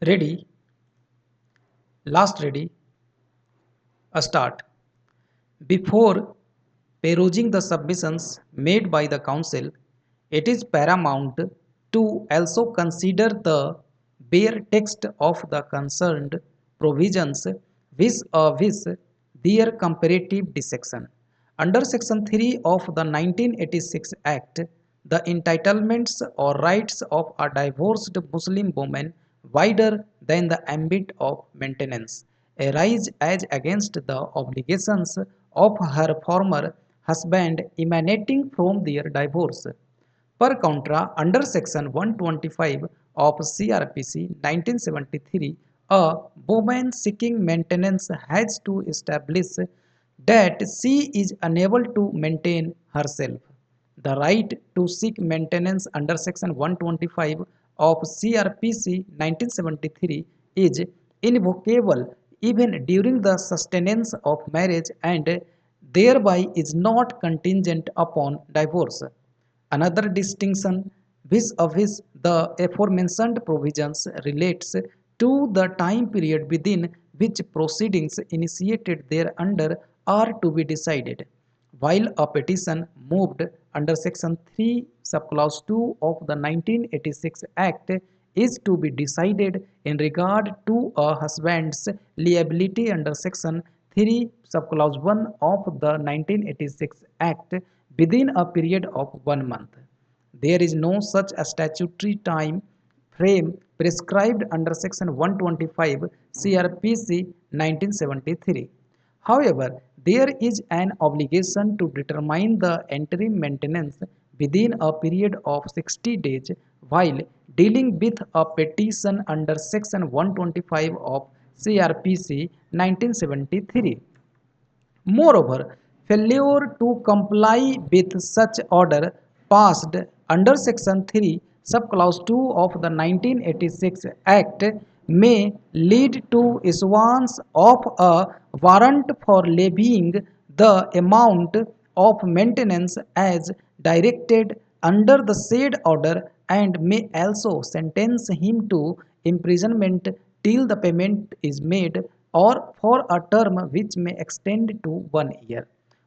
Ready, last ready, start. Before perusing the submissions made by the Council, it is paramount to also consider the bare text of the concerned provisions vis-a-vis their comparative dissection. Under Section 3 of the 1986 Act, the entitlements or rights of a divorced Muslim woman wider than the ambit of maintenance arise as against the obligations of her former husband emanating from their divorce. Per contra, under Section 125 of CRPC 1973, a woman seeking maintenance has to establish that she is unable to maintain herself. The right to seek maintenance under Section 125 of CRPC 1973 is invocable even during the sustenance of marriage and thereby is not contingent upon divorce. Another distinction vis-a-vis the aforementioned provisions relates to the time period within which proceedings initiated thereunder are to be decided. While a petition moved under Section 3, Subclause 2 of the 1986 Act is to be decided in regard to a husband's liability under Section 3, Subclause 1 of the 1986 Act within a period of 1 month. There is no such a statutory time frame prescribed under Section 125 CRPC 1973. However, there is an obligation to determine the interim maintenance within a period of 60 days while dealing with a petition under Section 125 of CRPC 1973. Moreover, failure to comply with such order passed under Section 3, Subclause 2 of the 1986 Act may lead to issuance of a warrant for levying the amount of maintenance as directed under the said order and may also sentence him to imprisonment till the payment is made or for a term which may extend to 1 year.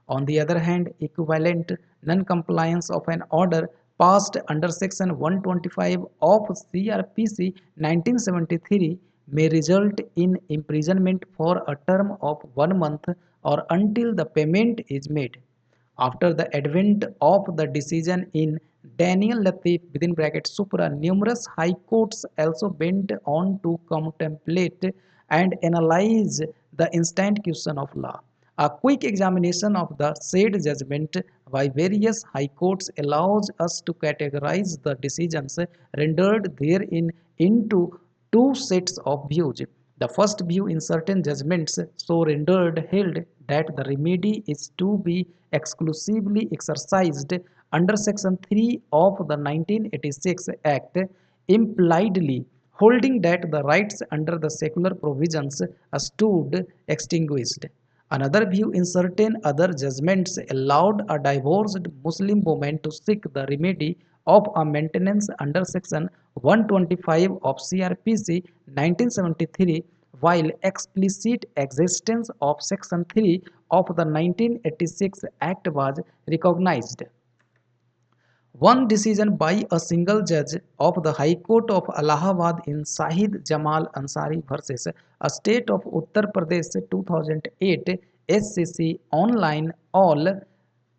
On the other hand, equivalent non-compliance of an order passed under Section 125 of CRPC 1973 may result in imprisonment for a term of 1 month or until the payment is made. After the advent of the decision in Daniel Latif within brackets supra, numerous high courts also bent on to contemplate and analyze the instant question of law. A quick examination of the said judgment by various high courts allows us to categorize the decisions rendered therein into two sets of views. The first view in certain judgments so rendered held that the remedy is to be exclusively exercised under Section 3 of the 1986 Act, impliedly holding that the rights under the secular provisions stood extinguished. Another view in certain other judgments allowed a divorced Muslim woman to seek the remedy of a maintenance under Section 125 of CRPC 1973 while explicit existence of Section 3 of the 1986 Act was recognized. One decision by a single judge of the High Court of Allahabad in Shahid Jamal Ansari versus a state of Uttar Pradesh 2008 SCC online all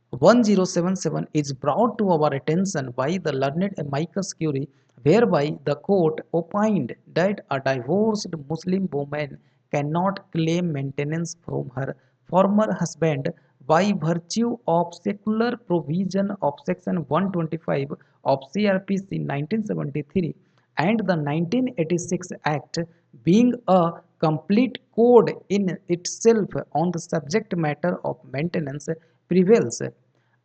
1077 is brought to our attention by the learned amicus curiae, whereby the court opined that a divorced Muslim woman cannot claim maintenance from her former husband by virtue of secular provision of Section 125 of CRPC 1973 and the 1986 Act being a complete code in itself on the subject matter of maintenance prevails.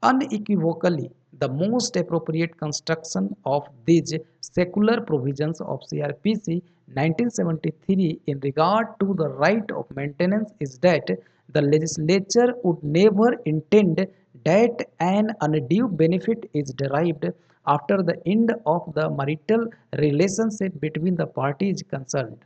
Unequivocally, the most appropriate construction of these secular provisions of CRPC 1973 in regard to the right of maintenance is that the legislature would never intend that an undue benefit is derived after the end of the marital relationship between the parties concerned.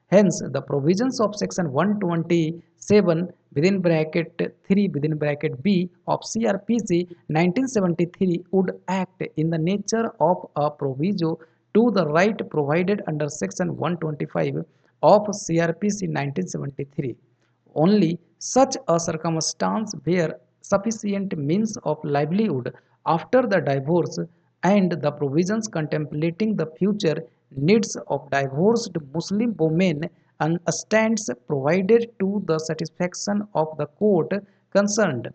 Hence, the provisions of section 127 within bracket 3 within bracket B of CRPC 1973 would act in the nature of a proviso to the right provided under section 125 of CRPC 1973. Only such a circumstance where sufficient means of livelihood after the divorce and the provisions contemplating the future needs of divorced Muslim women and stands provided to the satisfaction of the court concerned.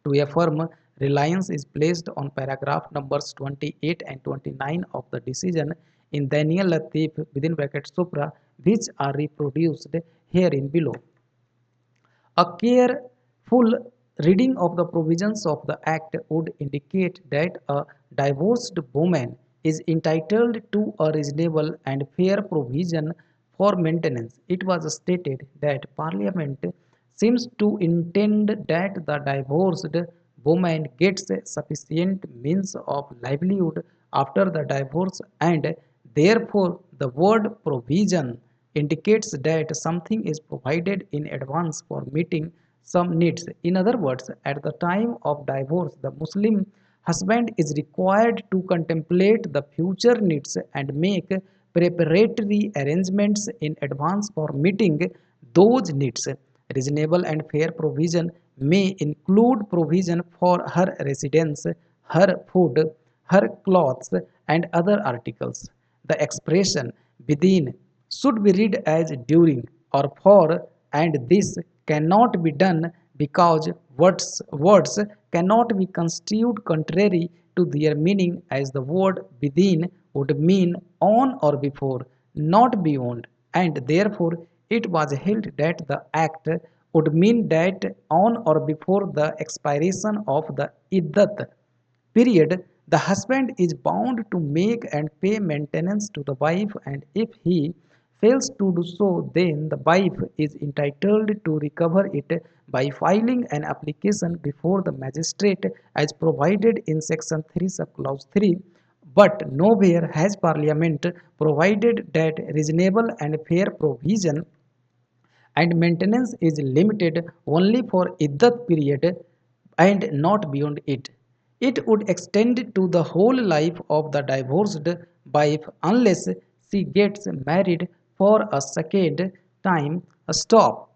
To affirm, reliance is placed on paragraph numbers 28 and 29 of the decision in Daniel Latif within bracket supra, which are reproduced herein below. A careful reading of the provisions of the Act would indicate that a divorced woman is entitled to a reasonable and fair provision for maintenance. It was stated that Parliament seems to intend that the divorced woman gets sufficient means of livelihood after the divorce, and therefore the word provision indicates that something is provided in advance for meeting some needs. In other words, at the time of divorce, the Muslim husband is required to contemplate the future needs and make preparatory arrangements in advance for meeting those needs. Reasonable and fair provision may include provision for her residence, her food, her clothes, and other articles. The expression within should be read as during or for, and this cannot be done because words cannot be construed contrary to their meaning, as the word within would mean on or before, not beyond, and therefore it was held that the act would mean that on or before the expiration of the iddat period, the husband is bound to make and pay maintenance to the wife, and if he fails to do so, then the wife is entitled to recover it by filing an application before the magistrate as provided in section 3 subclause 3. But nowhere has Parliament provided that reasonable and fair provision and maintenance is limited only for iddat period and not beyond it. It would extend to the whole life of the divorced wife unless she gets married for a second time. Stop.